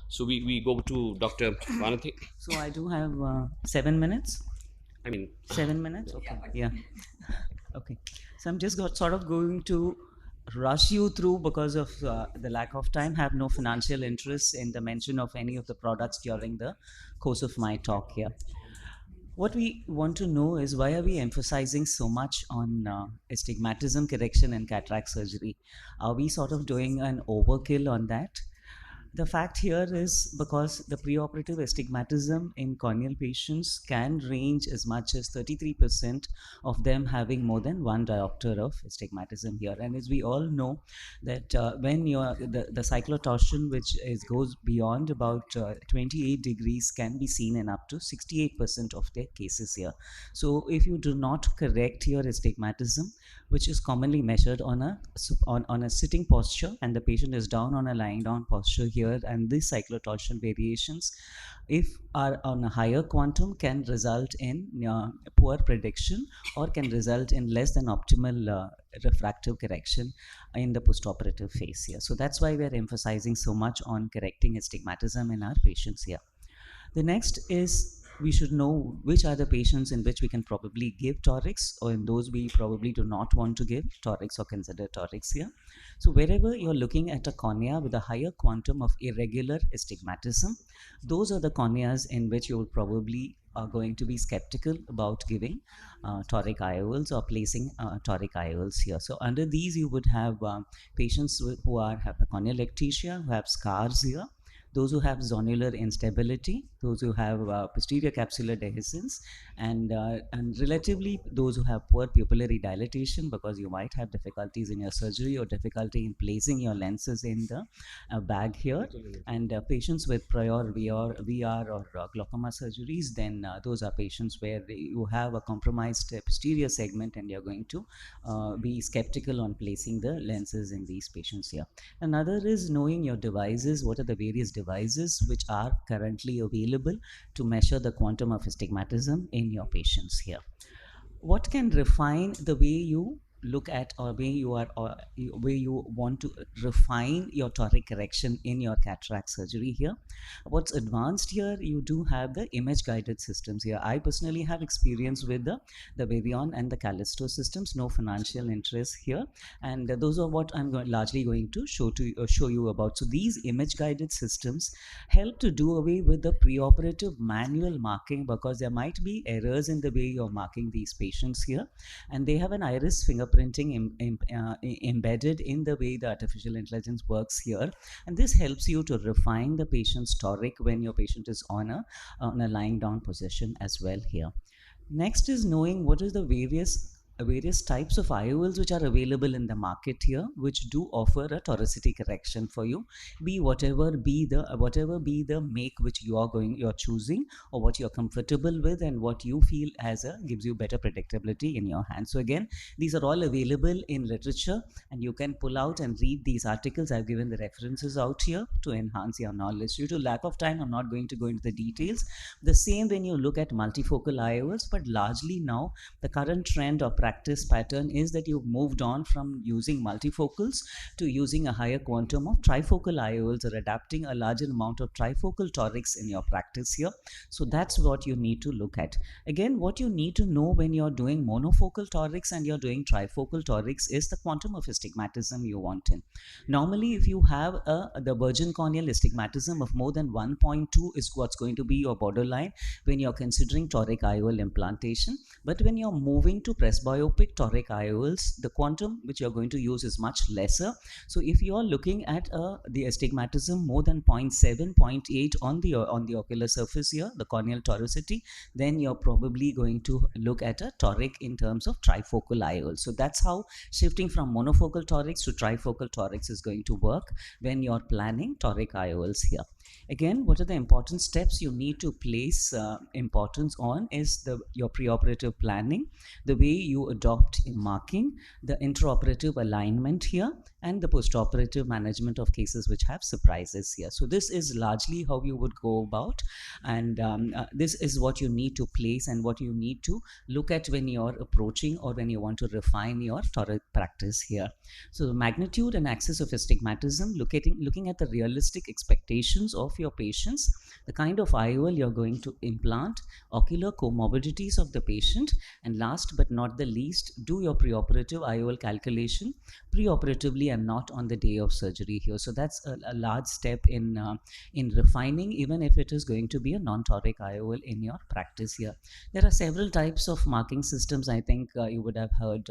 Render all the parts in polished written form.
So we go to Dr. Vanathi. So I do have 7 minutes. I mean, 7 minutes. Okay. Yeah. Okay. So I'm just sort of going to rush you through because of the lack of time. Have no financial interest in the mention of any of the products during the course of my talk here. What we want to know is why are we emphasizing so much on astigmatism correction and cataract surgery? Are we sort of doing an overkill on that? The fact here is because the preoperative astigmatism in corneal patients can range as much as 33% of them having more than one diopter of astigmatism here. And as we all know that when the cyclotorsion, which goes beyond about 28 degrees, can be seen in up to 68% of their cases here. So if you do not correct your astigmatism, which is commonly measured on a sitting posture, and the patient is down on a lying down posture here, and these cyclotorsion variations, if are on a higher quantum, can result in poor prediction or can result in less than optimal refractive correction in the postoperative phase here. So that's why we're emphasizing so much on correcting astigmatism in our patients here. The next is we should know which are the patients in which we can probably give torics, or in those we probably do not want to give torics or consider torics here. So wherever you're looking at a cornea with a higher quantum of irregular astigmatism, those are the corneas in which you will probably are going to be skeptical about giving toric IOLs or placing toric IOLs here. So under these you would have patients who have a corneal ectasia, who have scars here, those who have zonular instability, those who have posterior capsular dehiscence, and relatively those who have poor pupillary dilatation, because you might have difficulties in your surgery or difficulty in placing your lenses in the bag here, and patients with prior VR or glaucoma surgeries, then those are patients where you have a compromised posterior segment and you're going to be skeptical on placing the lenses in these patients here. Another is knowing your devices. What are the various devices which are currently available to measure the quantum of astigmatism in your patients here? What can refine the way you look at, or way you are, or way you want to refine your toric correction in your cataract surgery here? What's advanced here, you do have the image guided systems here. I personally have experience with the Vivian and the Callisto systems. No financial interest here, and those are what I'm largely going to show you about. So these image guided systems help to do away with the preoperative manual marking, because there might be errors in the way you're marking these patients here, and they have an iris fingerprinting embedded in the way the artificial intelligence works here, and this helps you to refine the patient's toric when your patient is on a lying down position as well here. Next is knowing what is the various types of IOLs which are available in the market here, which do offer a toricity correction for you, be whatever be the make which you're choosing, or what you're comfortable with, and what you feel gives you better predictability in your hand. So again, these are all available in literature, and you can pull out and read these articles. I've given the references out here to enhance your knowledge. Due to lack of time, I'm not going to go into the details. The same when you look at multifocal IOLs, but largely now the current trend or practice pattern is that you've moved on from using multifocals to using a higher quantum of trifocal IOLs, or adapting a larger amount of trifocal torics in your practice here. So that's what you need to look at. Again, what you need to know when you're doing monofocal torics and you're doing trifocal torics is the quantum of astigmatism you want in. Normally, if you have the virgin corneal astigmatism of more than 1.2 is what's going to be your borderline when you're considering toric IOL implantation. But when you're moving to presbyopic toric IOLs, the quantum which you're going to use is much lesser. So if you're looking at the astigmatism more than 0.7, 0.8 on the ocular surface here, the corneal toricity, then you're probably going to look at a toric in terms of trifocal IOL. So that's how shifting from monofocal torics to trifocal torics is going to work when you're planning toric IOLs here. Again, what are the important steps you need to place importance on is your preoperative planning, the way you adopt marking, the intraoperative alignment here, and the postoperative management of cases which have surprises here. So this is largely how you would go about, and this is what you need to place and what you need to look at when you're approaching or when you want to refine your toric practice here. So the magnitude and axis of astigmatism, looking at the realistic expectations of your patients, the kind of IOL you're going to implant, ocular comorbidities of the patient, and last but not the least, do your preoperative IOL calculation preoperatively and not on the day of surgery here. So that's a large step in refining, even if it is going to be a non-toric IOL in your practice here. There are several types of marking systems. I think you would have heard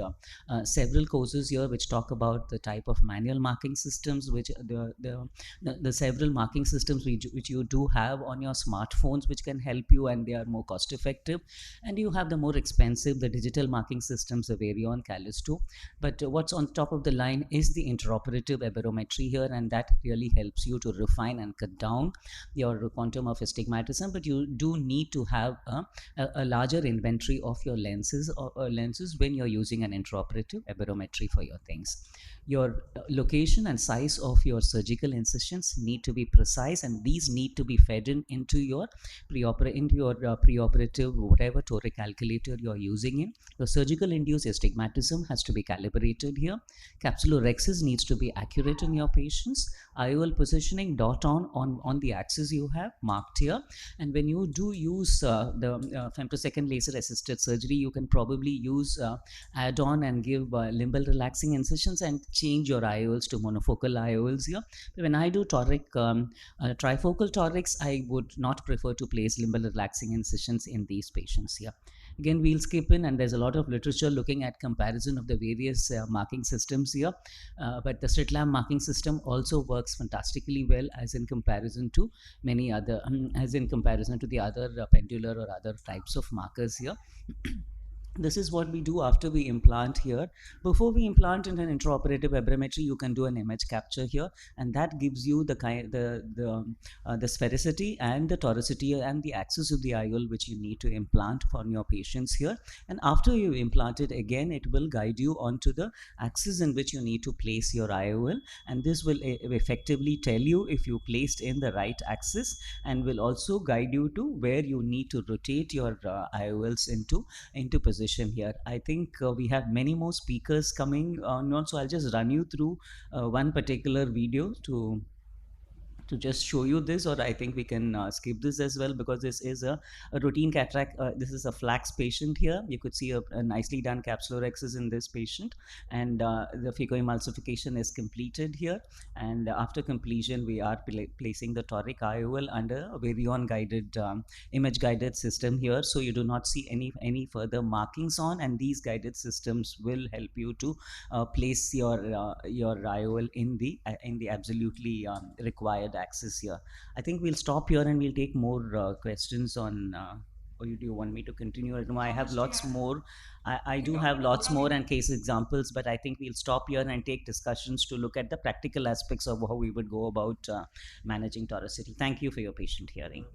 several courses here which talk about the type of manual marking systems, which the several marking systems which you do have on your smartphones, which can help you, and they are more cost effective. And you have the more expensive, the digital marking systems, the Varion, Callisto. But what's on top of the line is the intraoperative aberrometry here, and that really helps you to refine and cut down your quantum of astigmatism. But you do need to have a larger inventory of your lenses or lenses when you're using an intraoperative aberrometry for your things. Your location and size of your surgical incisions need to be precise, and these need to be fed into your preoperative whatever toric calculator you're using in. Your surgical induced astigmatism has to be calibrated here. Capsulorhexis needs to be accurate in your patients. IOL positioning dot on the axis you have marked here. And when you do use the femtosecond laser assisted surgery, you can probably use add on and give limbal relaxing incisions and change your IOLs to monofocal IOLs here. But when I do trifocal torics, I would not prefer to place limbal relaxing incisions in these patients here. Again, we'll skip in, and there's a lot of literature looking at comparison of the various marking systems here. But the SLIT-lamp marking system also works fantastically well as in comparison to many other, as in comparison to the other pendular or other types of markers here. This is what we do after we implant here. Before we implant in an intraoperative aberrometry, you can do an image capture here, and that gives you the sphericity and the toricity and the axis of the IOL which you need to implant on your patients here. And after you implant it, again, it will guide you onto the axis in which you need to place your IOL, and this will effectively tell you if you placed in the right axis, and will also guide you to where you need to rotate your IOLs into position here. I think we have many more speakers coming on, so I'll just run you through one particular video to just show you this, or I think we can skip this as well, because this is a routine cataract. This is a flax patient here. You could see a nicely done capsulorhexis in this patient, and the phacoemulsification is completed here. And after completion, we are placing the toric IOL under a Varion guided image guided system here, so you do not see any further markings on, and these guided systems will help you to place your IOL in the absolutely required axis here. I think we'll stop here and we'll take more questions on. Or do you want me to continue? I have lots more. I do have lots more and case examples, but I think we'll stop here and take discussions to look at the practical aspects of how we would go about managing toricity. Thank you for your patient hearing.